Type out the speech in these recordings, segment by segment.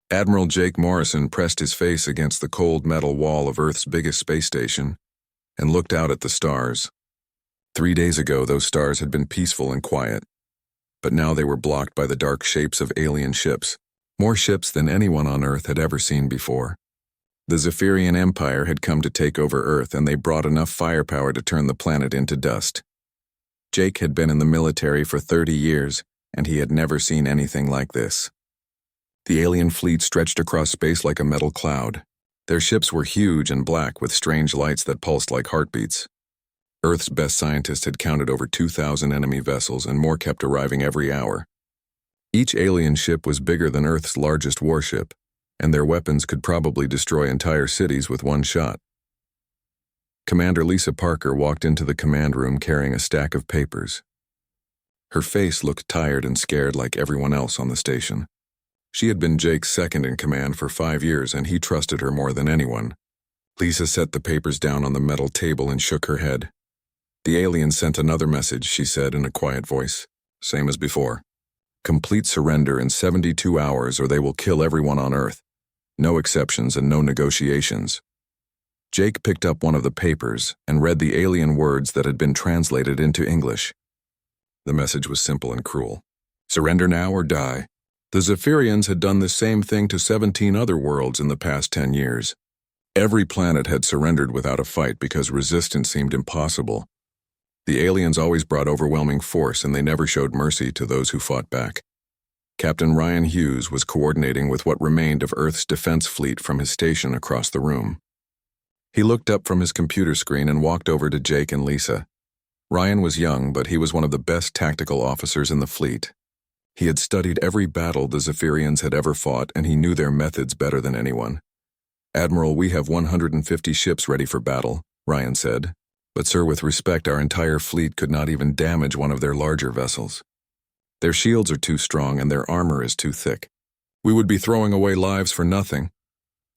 Admiral Jake Morrison pressed his face against the cold metal wall of Earth's biggest space station and looked out at the stars. 3 days ago, those stars had been peaceful and quiet, but now they were blocked by the dark shapes of alien ships, more ships than anyone on Earth had ever seen before. The Zephyrian Empire had come to take over Earth, and they brought enough firepower to turn the planet into dust. Jake had been in the military for 30 years, and he had never seen anything like this. The alien fleet stretched across space like a metal cloud. Their ships were huge and black with strange lights that pulsed like heartbeats. Earth's best scientists had counted over 2,000 enemy vessels, and more kept arriving every hour. Each alien ship was bigger than Earth's largest warship, and their weapons could probably destroy entire cities with one shot. Commander Lisa Parker walked into the command room carrying a stack of papers. Her face looked tired and scared like everyone else on the station. She had been Jake's second in command for 5 years, and he trusted her more than anyone. Lisa set the papers down on the metal table and shook her head. "The aliens sent another message," she said in a quiet voice. "Same as before. Complete surrender in 72 hours or they will kill everyone on Earth. No exceptions and no negotiations." Jake picked up one of the papers and read the alien words that had been translated into English. The message was simple and cruel. Surrender now or die. The Zephyrians had done the same thing to 17 other worlds in the past 10 years. Every planet had surrendered without a fight because resistance seemed impossible. The aliens always brought overwhelming force, and they never showed mercy to those who fought back. Captain Ryan Hughes was coordinating with what remained of Earth's defense fleet from his station across the room. He looked up from his computer screen and walked over to Jake and Lisa. Ryan was young, but he was one of the best tactical officers in the fleet. He had studied every battle the Zephyrians had ever fought, and he knew their methods better than anyone. "Admiral, we have 150 ships ready for battle," Ryan said. "But sir, with respect, our entire fleet could not even damage one of their larger vessels. Their shields are too strong and their armor is too thick. We would be throwing away lives for nothing."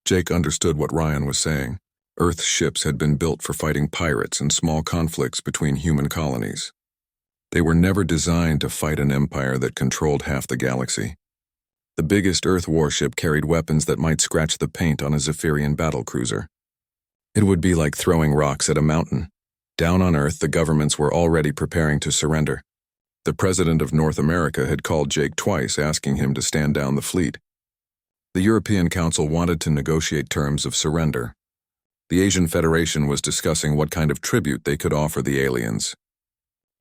Jake understood what Ryan was saying. Earth's ships had been built for fighting pirates and small conflicts between human colonies. They were never designed to fight an empire that controlled half the galaxy. The biggest Earth warship carried weapons that might scratch the paint on a Zephyrian battlecruiser. It would be like throwing rocks at a mountain. Down on Earth, the governments were already preparing to surrender. The President of North America had called Jake twice, asking him to stand down the fleet. The European Council wanted to negotiate terms of surrender. The Asian Federation was discussing what kind of tribute they could offer the aliens.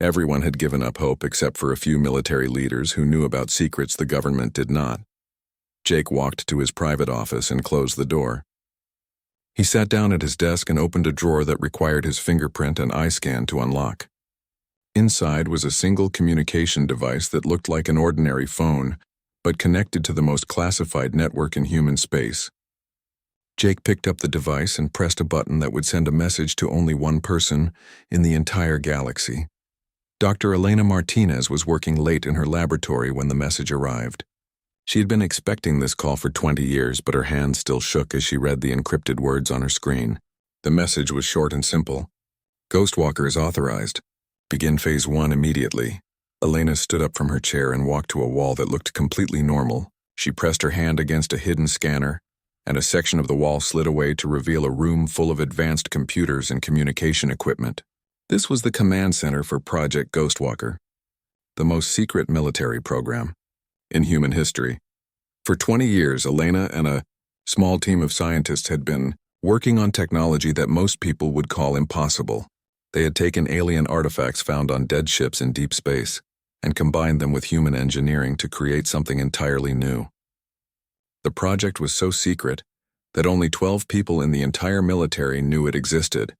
Everyone had given up hope except for a few military leaders who knew about secrets the government did not. Jake walked to his private office and closed the door. He sat down at his desk and opened a drawer that required his fingerprint and eye scan to unlock. Inside was a single communication device that looked like an ordinary phone, but connected to the most classified network in human space. Jake picked up the device and pressed a button that would send a message to only one person in the entire galaxy. Dr. Elena Martinez was working late in her laboratory when the message arrived. She had been expecting this call for 20 years, but her hands still shook as she read the encrypted words on her screen. The message was short and simple. "Ghostwalker is authorized. Begin Phase 1 immediately." Elena stood up from her chair and walked to a wall that looked completely normal. She pressed her hand against a hidden scanner, and a section of the wall slid away to reveal a room full of advanced computers and communication equipment. This was the command center for Project Ghostwalker, the most secret military program in human history. For 20 years, Elena and a small team of scientists had been working on technology that most people would call impossible. They had taken alien artifacts found on dead ships in deep space and combined them with human engineering to create something entirely new. The project was so secret that only 12 people in the entire military knew it existed.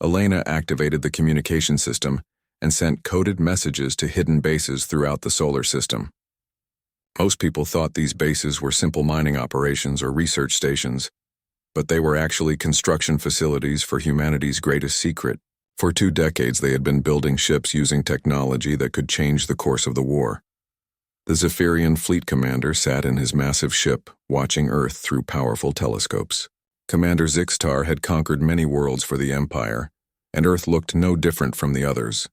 Elena activated the communication system and sent coded messages to hidden bases throughout the solar system. Most people thought these bases were simple mining operations or research stations, but they were actually construction facilities for humanity's greatest secret. For 2 decades, they had been building ships using technology that could change the course of the war. The Zephyrian fleet commander sat in his massive ship, watching Earth through powerful telescopes. Commander Zixtar had conquered many worlds for the Empire, and Earth looked no different from the others.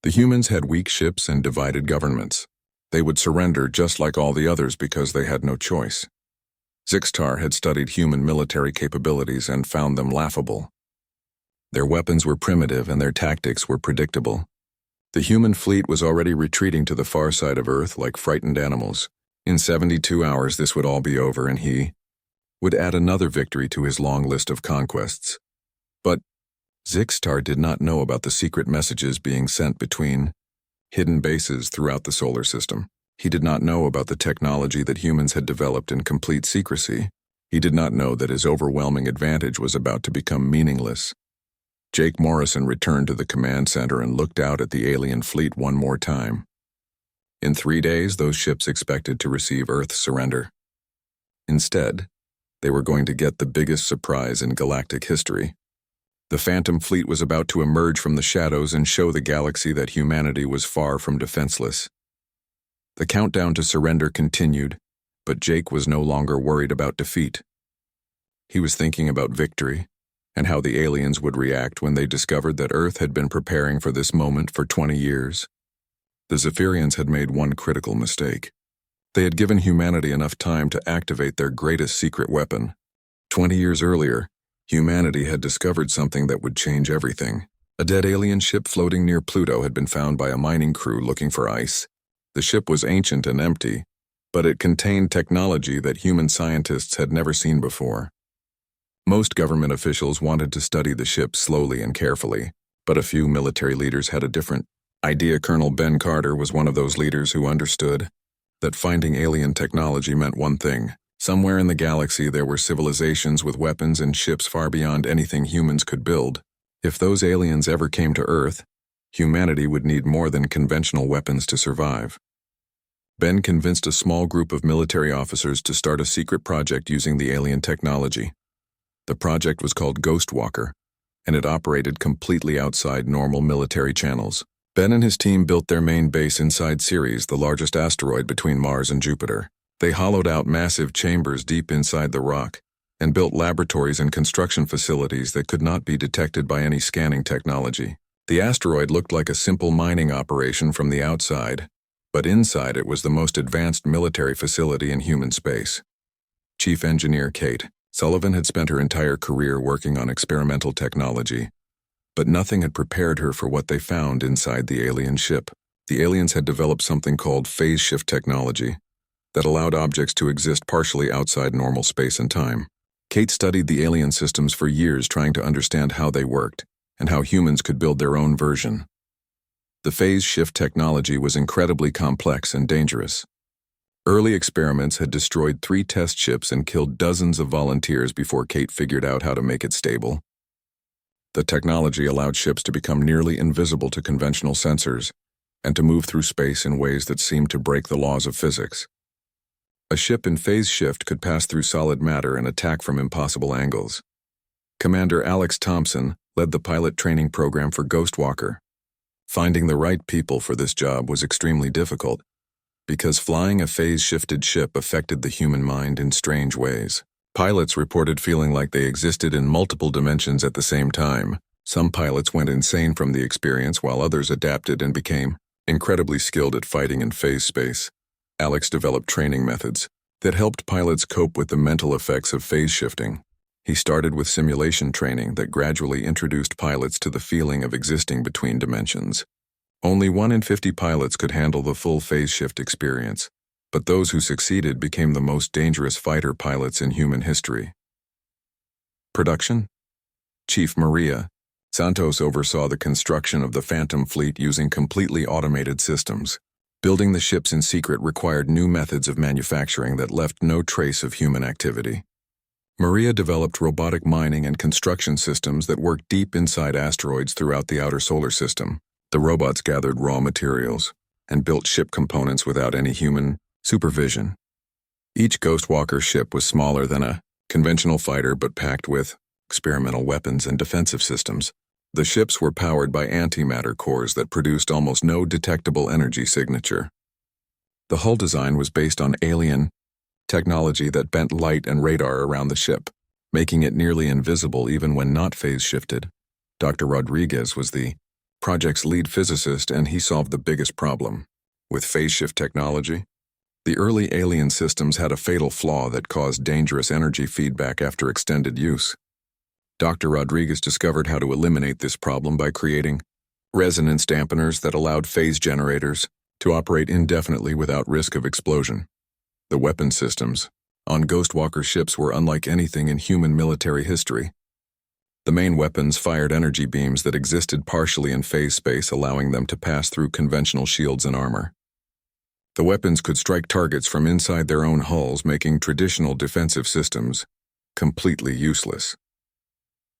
The humans had weak ships and divided governments. They would surrender just like all the others because they had no choice. Zixtar had studied human military capabilities and found them laughable. Their weapons were primitive and their tactics were predictable. The human fleet was already retreating to the far side of Earth like frightened animals. In 72 hours this would all be over and he would add another victory to his long list of conquests. But Zixtar did not know about the secret messages being sent between hidden bases throughout the solar system. He did not know about the technology that humans had developed in complete secrecy. He did not know that his overwhelming advantage was about to become meaningless. Jake Morrison returned to the command center and looked out at the alien fleet one more time. In 3 days, those ships expected to receive Earth's surrender. Instead, they were going to get the biggest surprise in galactic history. The Phantom Fleet was about to emerge from the shadows and show the galaxy that humanity was far from defenseless. The countdown to surrender continued, but Jake was no longer worried about defeat. He was thinking about victory and how the aliens would react when they discovered that Earth had been preparing for this moment for 20 years. The Zephyrians had made one critical mistake. They had given humanity enough time to activate their greatest secret weapon. 20 years earlier, humanity had discovered something that would change everything. A dead alien ship floating near Pluto had been found by a mining crew looking for ice. The ship was ancient and empty, but it contained technology that human scientists had never seen before. Most government officials wanted to study the ship slowly and carefully, but a few military leaders had a different idea. Colonel Ben Carter was one of those leaders who understood that finding alien technology meant one thing. Somewhere in the galaxy there were civilizations with weapons and ships far beyond anything humans could build. If those aliens ever came to Earth, humanity would need more than conventional weapons to survive. Ben convinced a small group of military officers to start a secret project using the alien technology. The project was called Ghostwalker, and it operated completely outside normal military channels. Ben and his team built their main base inside Ceres, the largest asteroid between Mars and Jupiter. They hollowed out massive chambers deep inside the rock and built laboratories and construction facilities that could not be detected by any scanning technology. The asteroid looked like a simple mining operation from the outside, but inside it was the most advanced military facility in human space. Chief Engineer Kate Sullivan had spent her entire career working on experimental technology, but nothing had prepared her for what they found inside the alien ship. The aliens had developed something called phase shift technology that allowed objects to exist partially outside normal space and time. Kate studied the alien systems for years trying to understand how they worked and how humans could build their own version. The phase shift technology was incredibly complex and dangerous. Early experiments had destroyed 3 test ships and killed dozens of volunteers before Kate figured out how to make it stable. The technology allowed ships to become nearly invisible to conventional sensors and to move through space in ways that seemed to break the laws of physics. A ship in phase shift could pass through solid matter and attack from impossible angles. Commander Alex Thompson led the pilot training program for Ghostwalker. Finding the right people for this job was extremely difficult, because flying a phase-shifted ship affected the human mind in strange ways. Pilots reported feeling like they existed in multiple dimensions at the same time. Some pilots went insane from the experience while others adapted and became incredibly skilled at fighting in phase space. Alex developed training methods that helped pilots cope with the mental effects of phase shifting. He started with simulation training that gradually introduced pilots to the feeling of existing between dimensions. Only 1 in 50 pilots could handle the full phase shift experience, but those who succeeded became the most dangerous fighter pilots in human history. Production? Chief Maria Santos oversaw the construction of the Phantom Fleet using completely automated systems. Building the ships in secret required new methods of manufacturing that left no trace of human activity. Maria developed robotic mining and construction systems that worked deep inside asteroids throughout the outer solar system. The robots gathered raw materials and built ship components without any human supervision. Each Ghostwalker ship was smaller than a conventional fighter but packed with experimental weapons and defensive systems. The ships were powered by antimatter cores that produced almost no detectable energy signature. The hull design was based on alien technology that bent light and radar around the ship, making it nearly invisible even when not phase-shifted. Dr. Rodriguez was the project's lead physicist, and he solved the biggest problem. with phase shift technology. The early alien systems had a fatal flaw that caused dangerous energy feedback after extended use. Dr. Rodriguez discovered how to eliminate this problem by creating resonance dampeners that allowed phase generators to operate indefinitely without risk of explosion. The weapon systems on Ghostwalker ships were unlike anything in human military history. The main weapons fired energy beams that existed partially in phase space, allowing them to pass through conventional shields and armor. The weapons could strike targets from inside their own hulls, making traditional defensive systems completely useless.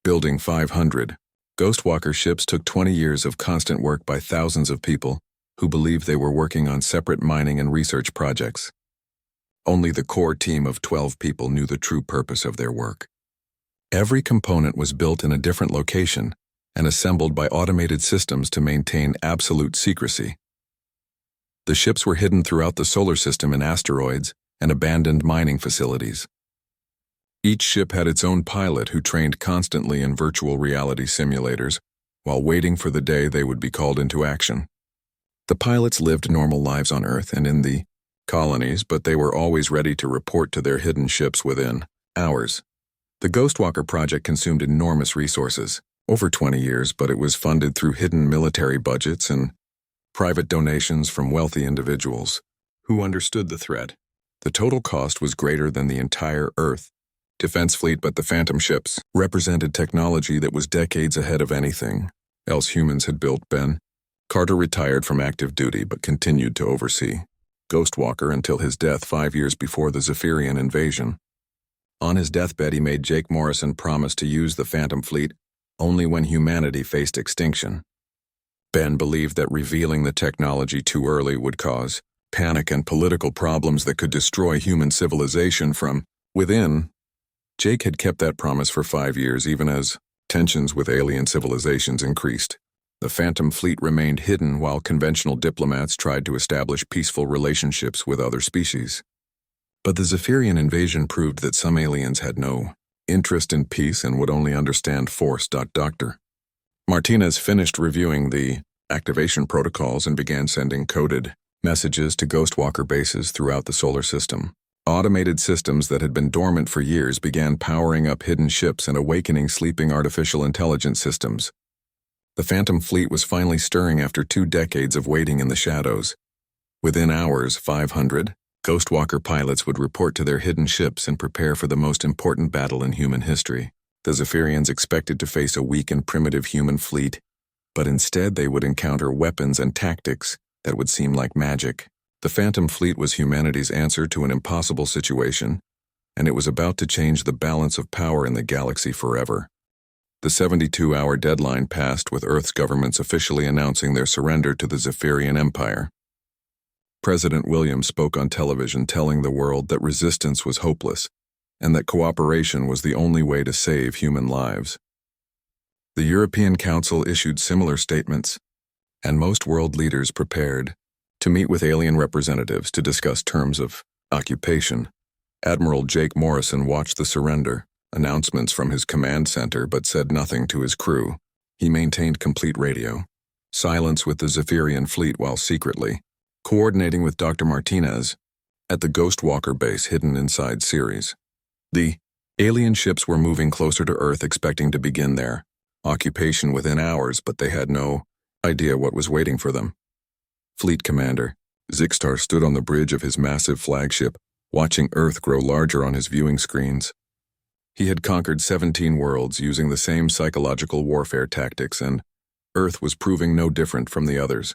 Building 500 Ghostwalker ships took 20 years of constant work by thousands of people who believed they were working on separate mining and research projects. Only the core team of 12 people knew the true purpose of their work. Every component was built in a different location and assembled by automated systems to maintain absolute secrecy. The ships were hidden throughout the solar system in asteroids and abandoned mining facilities. Each ship had its own pilot who trained constantly in virtual reality simulators while waiting for the day they would be called into action. The pilots lived normal lives on Earth and in the colonies, but they were always ready to report to their hidden ships within hours. The Ghostwalker project consumed enormous resources, over 20 years, but it was funded through hidden military budgets and private donations from wealthy individuals who understood the threat. The total cost was greater than the entire Earth defense fleet, but the Phantom ships represented technology that was decades ahead of anything else humans had built. Ben Carter retired from active duty but continued to oversee Ghostwalker until his death 5 years before the Zephyrian invasion. On his deathbed, he made Jake Morrison promise to use the Phantom fleet only when humanity faced extinction. Ben believed that revealing the technology too early would cause panic and political problems that could destroy human civilization from within. Jake had kept that promise for 5 years, even as tensions with alien civilizations increased. The Phantom fleet remained hidden while conventional diplomats tried to establish peaceful relationships with other species. But the Zephyrian invasion proved that some aliens had no interest in peace and would only understand force. Dr. Martinez finished reviewing the activation protocols and began sending coded messages to Ghostwalker bases throughout the solar system. Automated systems that had been dormant for years began powering up hidden ships and awakening sleeping artificial intelligence systems. The Phantom fleet was finally stirring after 2 decades of waiting in the shadows. Within hours, 500 Ghostwalker pilots would report to their hidden ships and prepare for the most important battle in human history. The Zephyrians expected to face a weak and primitive human fleet, but instead they would encounter weapons and tactics that would seem like magic. The Phantom fleet was humanity's answer to an impossible situation, and it was about to change the balance of power in the galaxy forever. The 72-hour deadline passed, with Earth's governments officially announcing their surrender to the Zephyrian Empire. President Williams spoke on television telling the world that resistance was hopeless and that cooperation was the only way to save human lives. The European Council issued similar statements, and most world leaders prepared to meet with alien representatives to discuss terms of occupation. Admiral Jake Morrison watched the surrender announcements from his command center but said nothing to his crew. He maintained complete radio silence with the Zephyrian fleet while secretly coordinating with Dr. Martinez at the Ghostwalker base hidden inside Ceres. The alien ships were moving closer to Earth, expecting to begin their occupation within hours, but they had no idea what was waiting for them. Fleet Commander Zixtar stood on the bridge of his massive flagship, watching Earth grow larger on his viewing screens. He had conquered 17 worlds using the same psychological warfare tactics, and Earth was proving no different from the others.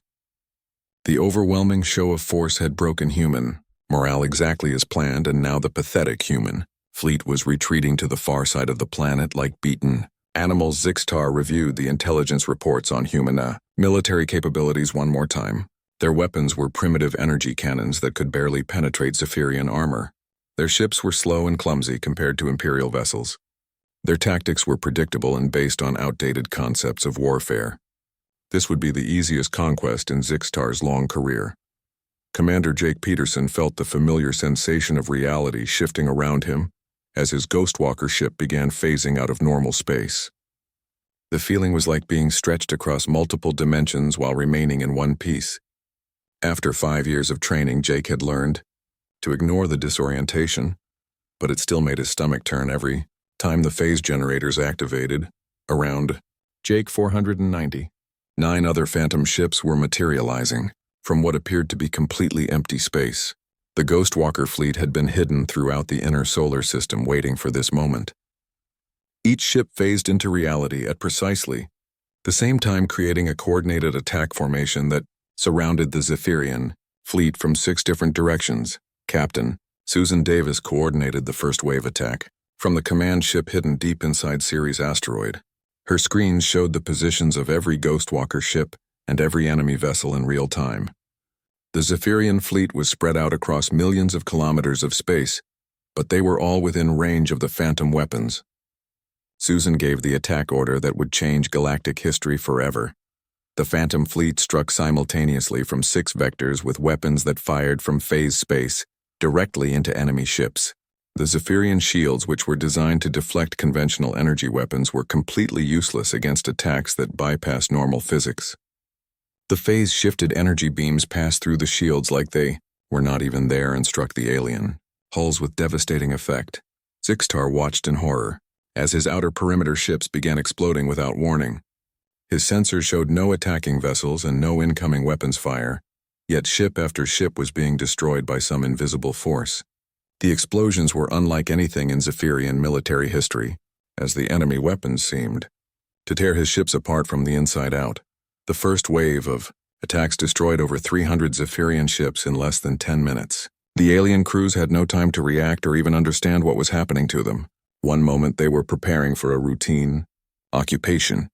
The overwhelming show of force had broken human morale exactly as planned, and now the pathetic human fleet was retreating to the far side of the planet like beaten animals. Zixtar reviewed the intelligence reports on human military capabilities one more time. Their weapons were primitive energy cannons that could barely penetrate Zephyrian armor. Their ships were slow and clumsy compared to Imperial vessels. Their tactics were predictable and based on outdated concepts of warfare. This would be the easiest conquest in Zixtar's long career. Commander Jake Peterson felt the familiar sensation of reality shifting around him as his Ghostwalker ship began phasing out of normal space. The feeling was like being stretched across multiple dimensions while remaining in one piece. After 5 years of training, Jake had learned to ignore the disorientation, but it still made his stomach turn every time the phase generators activated. Around Jake 490. 9 other phantom ships were materializing from what appeared to be completely empty space. The Ghostwalker fleet had been hidden throughout the inner solar system, waiting for this moment. Each ship phased into reality at precisely the same time, creating a coordinated attack formation that surrounded the Zephyrian fleet from 6 different directions. Captain Susan Davis coordinated the first wave attack from the command ship hidden deep inside Ceres asteroid. Her screens showed the positions of every Ghostwalker ship and every enemy vessel in real time. The Zephyrian fleet was spread out across millions of kilometers of space, but they were all within range of the phantom weapons. Susan gave the attack order that would change galactic history forever. The phantom fleet struck simultaneously from 6 vectors with weapons that fired from phase space directly into enemy ships. The Zephyrian shields, which were designed to deflect conventional energy weapons, were completely useless against attacks that bypassed normal physics. The phase-shifted energy beams passed through the shields like they were not even there and struck the alien hulls with devastating effect. Zixtar watched in horror as his outer perimeter ships began exploding without warning. His sensors showed no attacking vessels and no incoming weapons fire, yet ship after ship was being destroyed by some invisible force. The explosions were unlike anything in Zephyrian military history, as the enemy weapons seemed to tear his ships apart from the inside out. The first wave of attacks destroyed over 300 Zephyrian ships in less than 10 minutes. The alien crews had no time to react or even understand what was happening to them. One moment they were preparing for a routine occupation,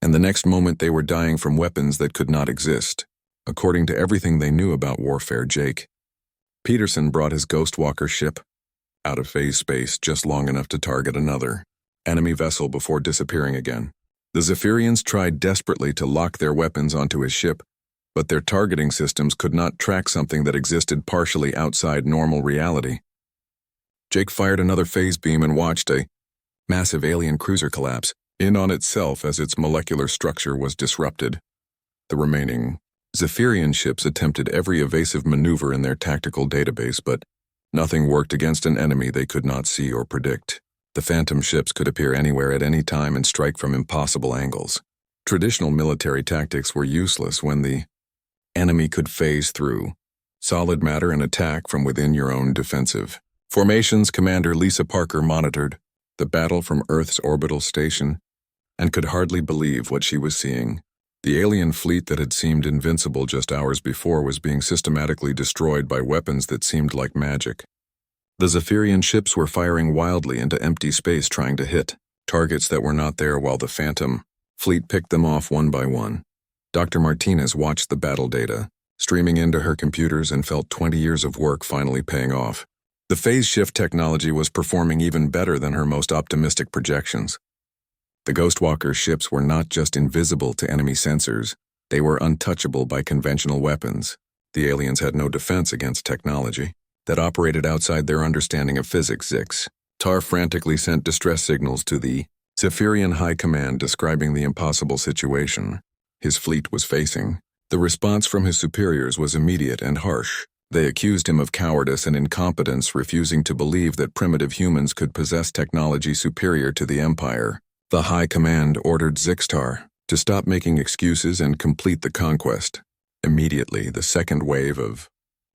and the next moment they were dying from weapons that could not exist. According to everything they knew about warfare, Jake Peterson brought his Ghostwalker ship out of phase space just long enough to target another enemy vessel before disappearing again. The Zephyrians tried desperately to lock their weapons onto his ship, but their targeting systems could not track something that existed partially outside normal reality. Jake fired another phase beam and watched a massive alien cruiser collapse in on itself as its molecular structure was disrupted. The remaining Zephyrian ships attempted every evasive maneuver in their tactical database, but nothing worked against an enemy they could not see or predict. The phantom ships could appear anywhere at any time and strike from impossible angles. Traditional military tactics were useless when the enemy could phase through solid matter and attack from within your own defensive formations. Commander Lisa Parker monitored the battle from Earth's orbital station and could hardly believe what she was seeing. The alien fleet that had seemed invincible just hours before was being systematically destroyed by weapons that seemed like magic. The Zephyrian ships were firing wildly into empty space, trying to hit targets that were not there, while the phantom fleet picked them off one by one. Dr. Martinez watched the battle data streaming into her computers and felt 20 years of work finally paying off. The phase shift technology was performing even better than her most optimistic projections. The Ghostwalker ships were not just invisible to enemy sensors, they were untouchable by conventional weapons. The aliens had no defense against technology that operated outside their understanding of physics. Tar frantically sent distress signals to the Zephyrian High Command describing the impossible situation his fleet was facing. The response from his superiors was immediate and harsh. They accused him of cowardice and incompetence, refusing to believe that primitive humans could possess technology superior to the Empire. The High Command ordered Zixtar to stop making excuses and complete the conquest. Immediately, the second wave of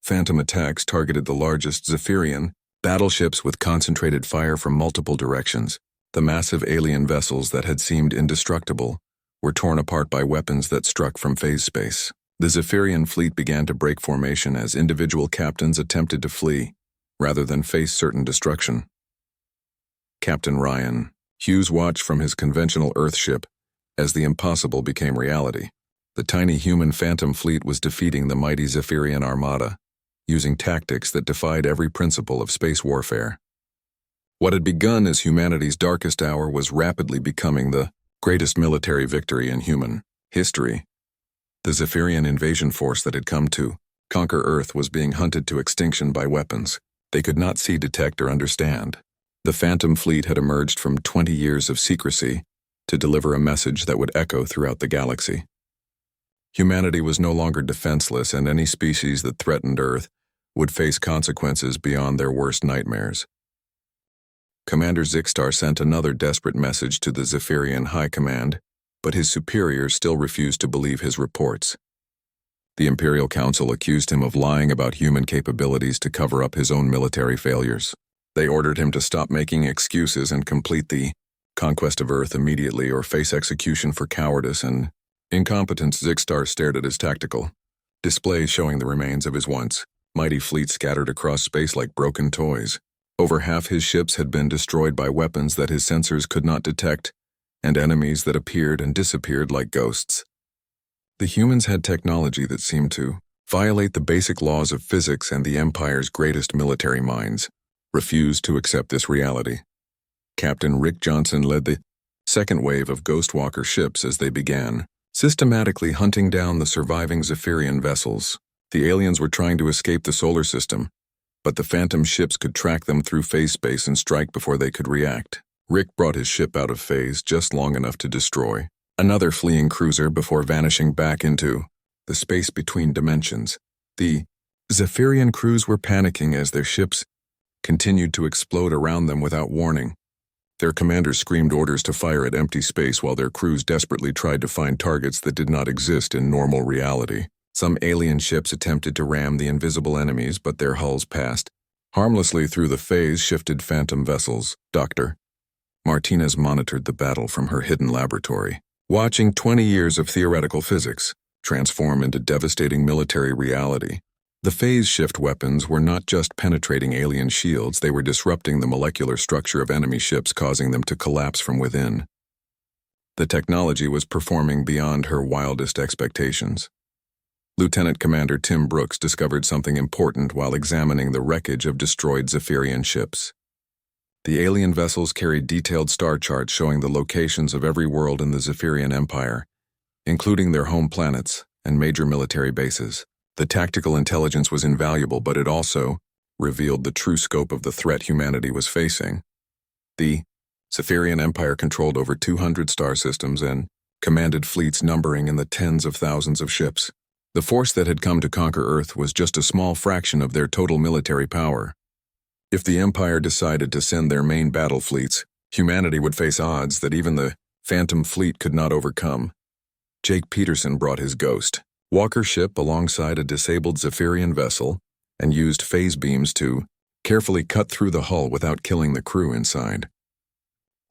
phantom attacks targeted the largest Zephyrian battleships with concentrated fire from multiple directions. The massive alien vessels that had seemed indestructible were torn apart by weapons that struck from phase space. The Zephyrian fleet began to break formation as individual captains attempted to flee, rather than face certain destruction. Captain Ryan Hughes watched from his conventional Earth ship as the impossible became reality. The tiny human phantom fleet was defeating the mighty Zephyrian armada, using tactics that defied every principle of space warfare. What had begun as humanity's darkest hour was rapidly becoming the greatest military victory in human history. The Zephyrian invasion force that had come to conquer Earth was being hunted to extinction by weapons they could not see, detect, or understand. The Phantom Fleet had emerged from 20 years of secrecy to deliver a message that would echo throughout the galaxy. Humanity was no longer defenseless, and any species that threatened Earth would face consequences beyond their worst nightmares. Commander Zixstar sent another desperate message to the Zephyrian High Command, but his superiors still refused to believe his reports. The Imperial Council accused him of lying about human capabilities to cover up his own military failures. They ordered him to stop making excuses and complete the conquest of Earth immediately or face execution for cowardice and incompetence. Zixstar stared at his tactical displays showing the remains of his once mighty fleet scattered across space like broken toys. Over half his ships had been destroyed by weapons that his sensors could not detect, and enemies that appeared and disappeared like ghosts. The humans had technology that seemed to violate the basic laws of physics, and the Empire's greatest military minds refused to accept this reality. Captain Rick Johnson led the second wave of Ghostwalker ships as they began systematically hunting down the surviving Zephyrian vessels. The aliens were trying to escape the solar system, but the Phantom ships could track them through phase space and strike before they could react. Rick brought his ship out of phase just long enough to destroy another fleeing cruiser before vanishing back into the space between dimensions. The Zephyrian crews were panicking as their ships continued to explode around them without warning. Their commanders screamed orders to fire at empty space while their crews desperately tried to find targets that did not exist in normal reality. Some alien ships attempted to ram the invisible enemies, but their hulls passed harmlessly through the phase-shifted Phantom vessels. Dr. Martinez monitored the battle from her hidden laboratory, watching 20 years of theoretical physics transform into devastating military reality. The phase-shift weapons were not just penetrating alien shields, they were disrupting the molecular structure of enemy ships, causing them to collapse from within. The technology was performing beyond her wildest expectations. Lieutenant Commander Tim Brooks discovered something important while examining the wreckage of destroyed Zephyrian ships. The alien vessels carried detailed star charts showing the locations of every world in the Zephyrian Empire, including their home planets and major military bases. The tactical intelligence was invaluable, but it also revealed the true scope of the threat humanity was facing. The Zephyrian Empire controlled over 200 star systems and commanded fleets numbering in the tens of thousands of ships. The force that had come to conquer Earth was just a small fraction of their total military power. If the Empire decided to send their main battle fleets, humanity would face odds that even the Phantom fleet could not overcome. Jake Peterson brought his Ghost Walker ship alongside a disabled Zephyrian vessel and used phase beams to carefully cut through the hull without killing the crew inside.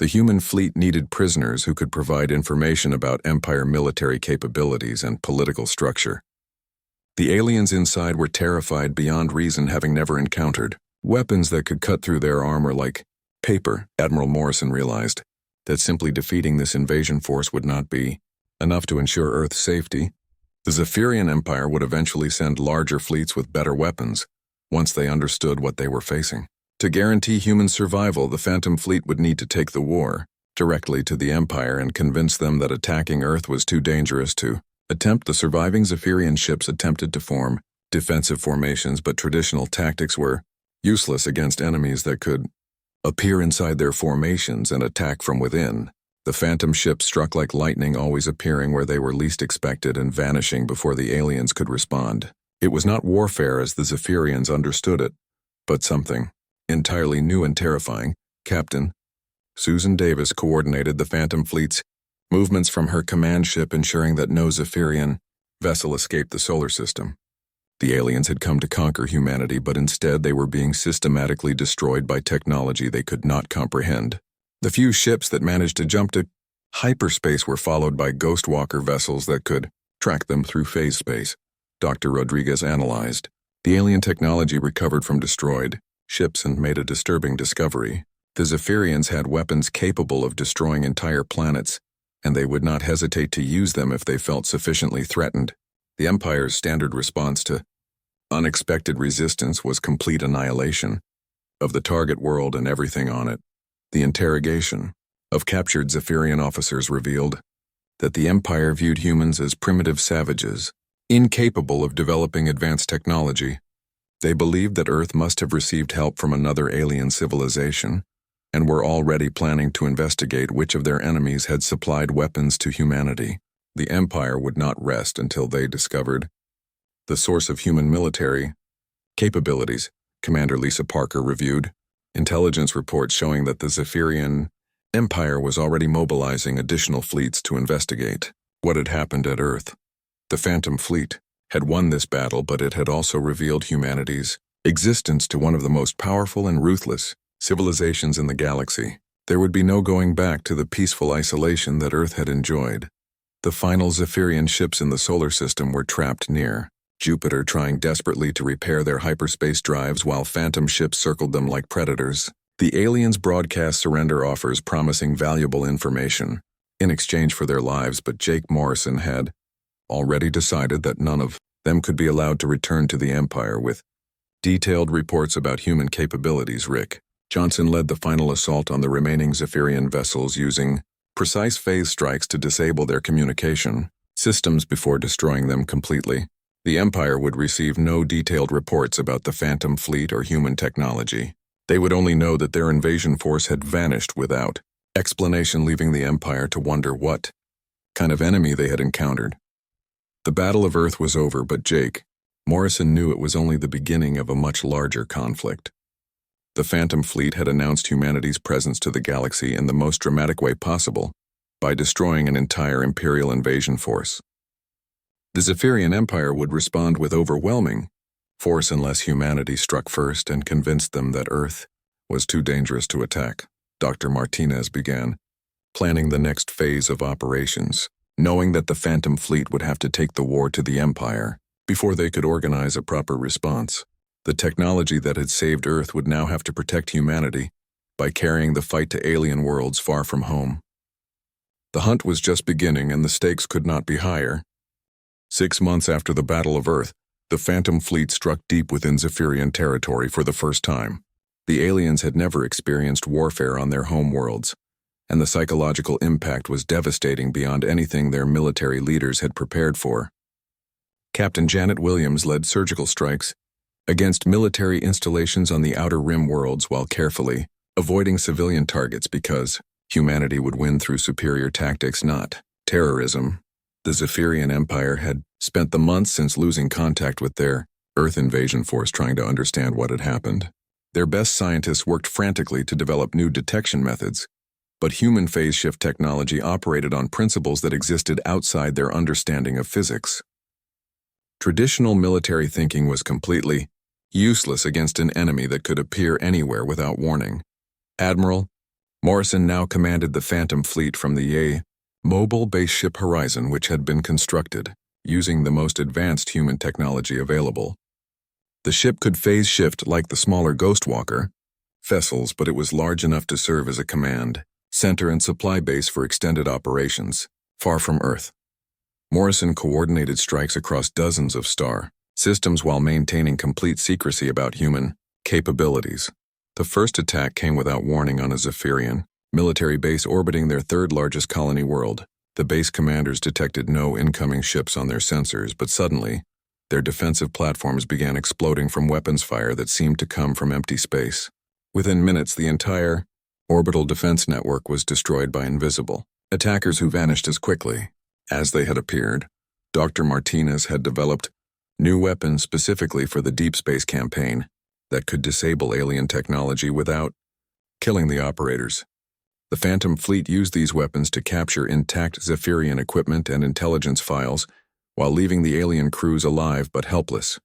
The human fleet needed prisoners who could provide information about Empire military capabilities and political structure. The aliens inside were terrified beyond reason, having never encountered weapons that could cut through their armor like paper. Admiral Morrison realized that simply defeating this invasion force would not be enough to ensure Earth's safety. The Zephyrian Empire would eventually send larger fleets with better weapons once they understood what they were facing. To guarantee human survival, the Phantom fleet would need to take the war directly to the Empire and convince them that attacking Earth was too dangerous to attempt. The surviving Zephyrian ships attempted to form defensive formations, but traditional tactics were useless against enemies that could appear inside their formations and attack from within. The Phantom ships struck like lightning, always appearing where they were least expected and vanishing before the aliens could respond. It was not warfare as the Zephyrians understood it, but something entirely new and terrifying. Captain Susan Davis coordinated the Phantom fleet's movements from her command ship, ensuring that no Zephyrian vessel escaped the solar system. The aliens had come to conquer humanity, but instead they were being systematically destroyed by technology they could not comprehend. The few ships that managed to jump to hyperspace were followed by Ghostwalker vessels that could track them through phase space. Dr. Rodriguez analyzed the alien technology recovered from destroyed ships and made a disturbing discovery. The Zephyrians had weapons capable of destroying entire planets, and they would not hesitate to use them if they felt sufficiently threatened. The Empire's standard response to unexpected resistance was complete annihilation of the target world and everything on it. The interrogation of captured Zephyrian officers revealed that the Empire viewed humans as primitive savages, incapable of developing advanced technology. They believed that Earth must have received help from another alien civilization, and were already planning to investigate which of their enemies had supplied weapons to humanity. The Empire would not rest until they discovered the source of human military capabilities. Commander Lisa Parker reviewed intelligence reports showing that the Zephyrian Empire was already mobilizing additional fleets to investigate what had happened at Earth. The Phantom Fleet had won this battle, but it had also revealed humanity's existence to one of the most powerful and ruthless civilizations in the galaxy. There would be no going back to the peaceful isolation that Earth had enjoyed. The final Zephyrian ships in the solar system were trapped near Jupiter, trying desperately to repair their hyperspace drives while phantom ships circled them like predators. The aliens broadcast surrender offers promising valuable information in exchange for their lives, but Jake Morrison had already decided that none of them could be allowed to return to the Empire. With detailed reports about human capabilities, Rick Johnson led the final assault on the remaining Zephyrian vessels, using precise phase strikes to disable their communication systems before destroying them completely. The Empire would receive no detailed reports about the Phantom Fleet or human technology. They would only know that their invasion force had vanished without explanation, leaving the Empire to wonder what kind of enemy they had encountered. The Battle of Earth was over, but Jake Morrison knew it was only the beginning of a much larger conflict. The Phantom Fleet had announced humanity's presence to the galaxy in the most dramatic way possible, by destroying an entire Imperial invasion force. The Zephyrian Empire would respond with overwhelming force unless humanity struck first and convinced them that Earth was too dangerous to attack. Dr. Martinez began planning the next phase of operations, knowing that the Phantom Fleet would have to take the war to the Empire before they could organize a proper response. The technology that had saved Earth would now have to protect humanity by carrying the fight to alien worlds far from home. The hunt was just beginning, and the stakes could not be higher. 6 months after the Battle of Earth, the Phantom Fleet struck deep within Zephyrian territory for the first time. The aliens had never experienced warfare on their home worlds, and the psychological impact was devastating beyond anything their military leaders had prepared for. Captain Janet Williams led surgical strikes against military installations on the Outer Rim worlds while carefully avoiding civilian targets because humanity would win through superior tactics, not terrorism. The Zephyrian Empire had spent the months since losing contact with their Earth invasion force trying to understand what had happened. Their best scientists worked frantically to develop new detection methods, but human phase shift technology operated on principles that existed outside their understanding of physics. Traditional military thinking was completely useless against an enemy that could appear anywhere without warning. Admiral Morrison now commanded the Phantom Fleet from the mobile base ship Horizon, which had been constructed using the most advanced human technology available. The ship could phase shift like the smaller Ghostwalker vessels, but it was large enough to serve as a command center and supply base for extended operations far from Earth. Morrison coordinated strikes across dozens of star systems while maintaining complete secrecy about human capabilities. The first attack came without warning on a Zephyrian military base orbiting their third largest colony world. The base commanders detected no incoming ships on their sensors, but suddenly, their defensive platforms began exploding from weapons fire that seemed to come from empty space. Within minutes, the entire orbital defense network was destroyed by invisible attackers who vanished as quickly as they had appeared. Dr. Martinez had developed new weapons specifically for the deep space campaign that could disable alien technology without killing the operators. The Phantom Fleet used these weapons to capture intact Zephyrian equipment and intelligence files while leaving the alien crews alive but helpless.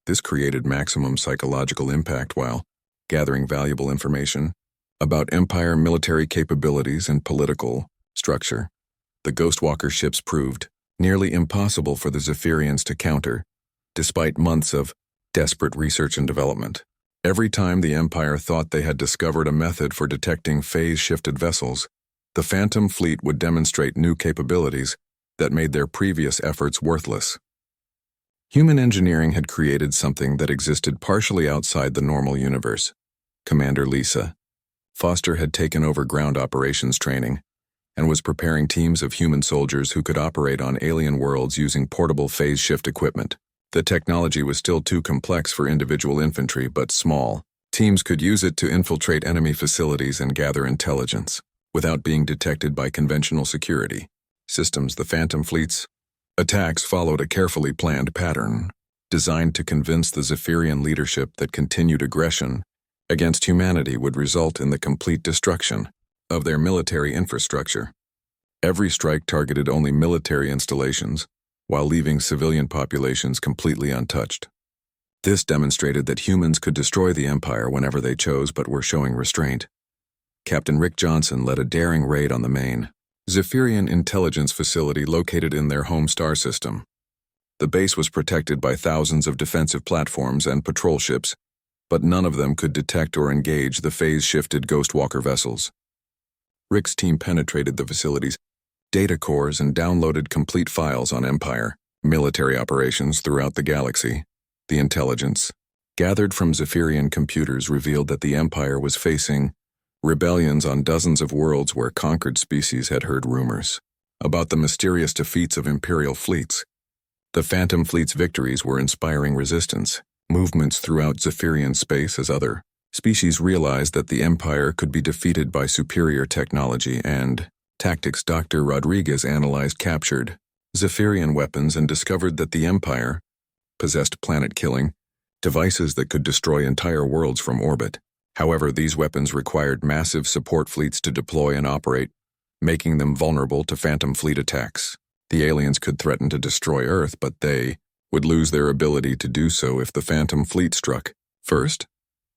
This created maximum psychological impact while gathering valuable information about Empire military capabilities and political structure. The Ghostwalker ships proved nearly impossible for the Zephyrians to counter, despite months of desperate research and development. Every time the Empire thought they had discovered a method for detecting phase-shifted vessels, the Phantom Fleet would demonstrate new capabilities that made their previous efforts worthless. Human engineering had created something that existed partially outside the normal universe. Commander Lisa Foster had taken over ground operations training and was preparing teams of human soldiers who could operate on alien worlds using portable phase-shift equipment. The technology was still too complex for individual infantry, but small teams could use it to infiltrate enemy facilities and gather intelligence without being detected by conventional security systems, the Phantom Fleet's attacks followed a carefully planned pattern, designed to convince the Zephyrian leadership that continued aggression against humanity would result in the complete destruction of their military infrastructure. Every strike targeted only military installations, while leaving civilian populations completely untouched. This demonstrated that humans could destroy the Empire whenever they chose but were showing restraint. Captain Rick Johnson led a daring raid on the main Zephyrian intelligence facility located in their home star system. The base was protected by thousands of defensive platforms and patrol ships, but none of them could detect or engage the phase-shifted Ghostwalker vessels. Rick's team penetrated the facility's data cores and downloaded complete files on Empire military operations throughout the galaxy. The intelligence gathered from Zephyrian computers revealed that the Empire was facing rebellions on dozens of worlds where conquered species had heard rumors about the mysterious defeats of Imperial fleets. The Phantom Fleet's victories were inspiring resistance movements throughout Zephyrian space as other species realized that the Empire could be defeated by superior technology and tactics. Dr. Rodriguez analyzed captured Zephyrian weapons and discovered that the Empire possessed planet-killing devices that could destroy entire worlds from orbit. However, these weapons required massive support fleets to deploy and operate, making them vulnerable to Phantom Fleet attacks. The aliens could threaten to destroy Earth, but they would lose their ability to do so if the Phantom Fleet struck. First,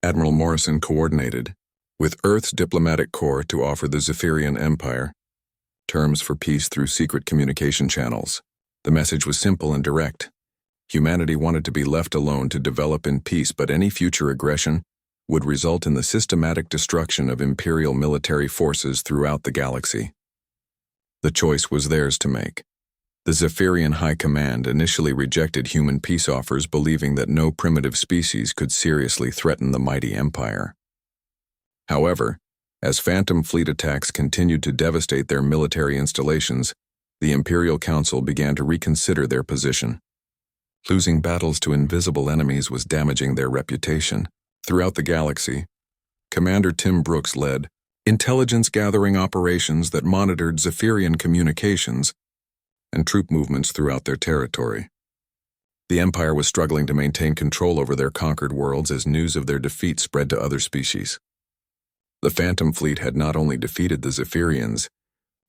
Admiral Morrison coordinated with Earth's diplomatic corps to offer the Zephyrian Empire terms for peace through secret communication channels. The message was simple and direct. Humanity wanted to be left alone to develop in peace, but any future aggression would result in the systematic destruction of Imperial military forces throughout the galaxy. The choice was theirs to make. The Zephyrian High Command initially rejected human peace offers, believing that no primitive species could seriously threaten the mighty Empire. However, as Phantom Fleet attacks continued to devastate their military installations, the Imperial Council began to reconsider their position. Losing battles to invisible enemies was damaging their reputation. Throughout the galaxy, Commander Tim Brooks led intelligence-gathering operations that monitored Zephyrian communications and troop movements throughout their territory. The Empire was struggling to maintain control over their conquered worlds as news of their defeat spread to other species. The Phantom Fleet had not only defeated the Zephyrians,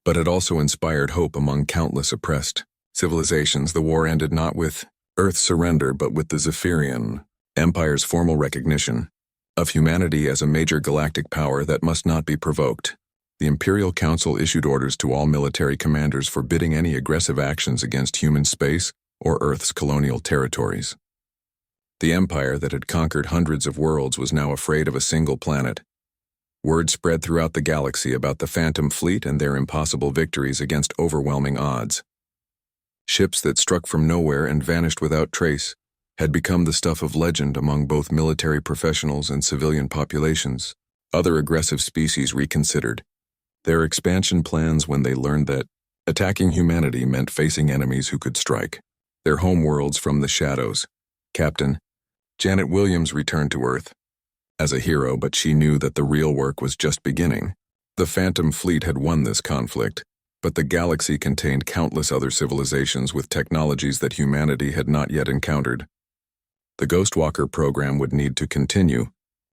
but had also inspired hope among countless oppressed civilizations. The war ended not with Earth's surrender, but with the Zephyrian Empire's formal recognition of humanity as a major galactic power that must not be provoked. The Imperial Council issued orders to all military commanders forbidding any aggressive actions against human space or Earth's colonial territories. The Empire that had conquered hundreds of worlds was now afraid of a single planet. Word spread throughout the galaxy about the Phantom Fleet and their impossible victories against overwhelming odds. Ships that struck from nowhere and vanished without trace had become the stuff of legend among both military professionals and civilian populations. Other aggressive species reconsidered their expansion plans when they learned that attacking humanity meant facing enemies who could strike their homeworlds from the shadows. Captain Janet Williams returned to Earth as a hero, but she knew that the real work was just beginning. The Phantom Fleet had won this conflict, but the galaxy contained countless other civilizations with technologies that humanity had not yet encountered. The Ghostwalker program would need to continue,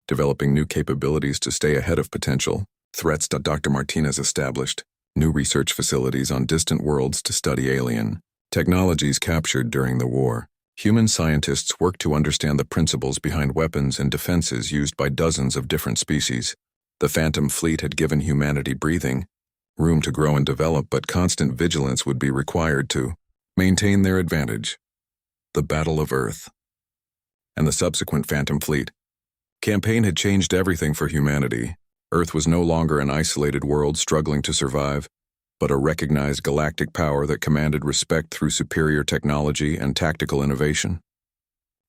developing new capabilities to stay ahead of potential threats. Dr. Martinez established new research facilities on distant worlds to study alien technologies captured during the war. Human scientists worked to understand the principles behind weapons and defenses used by dozens of different species. The Phantom Fleet had given humanity breathing room to grow and develop, but constant vigilance would be required to maintain their advantage. The Battle of Earth and the subsequent Phantom Fleet campaign had changed everything for humanity. Earth was no longer an isolated world struggling to survive, but a recognized galactic power that commanded respect through superior technology and tactical innovation.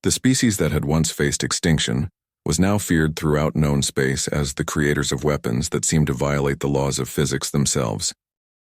The species that had once faced extinction was now feared throughout known space as the creators of weapons that seemed to violate the laws of physics themselves.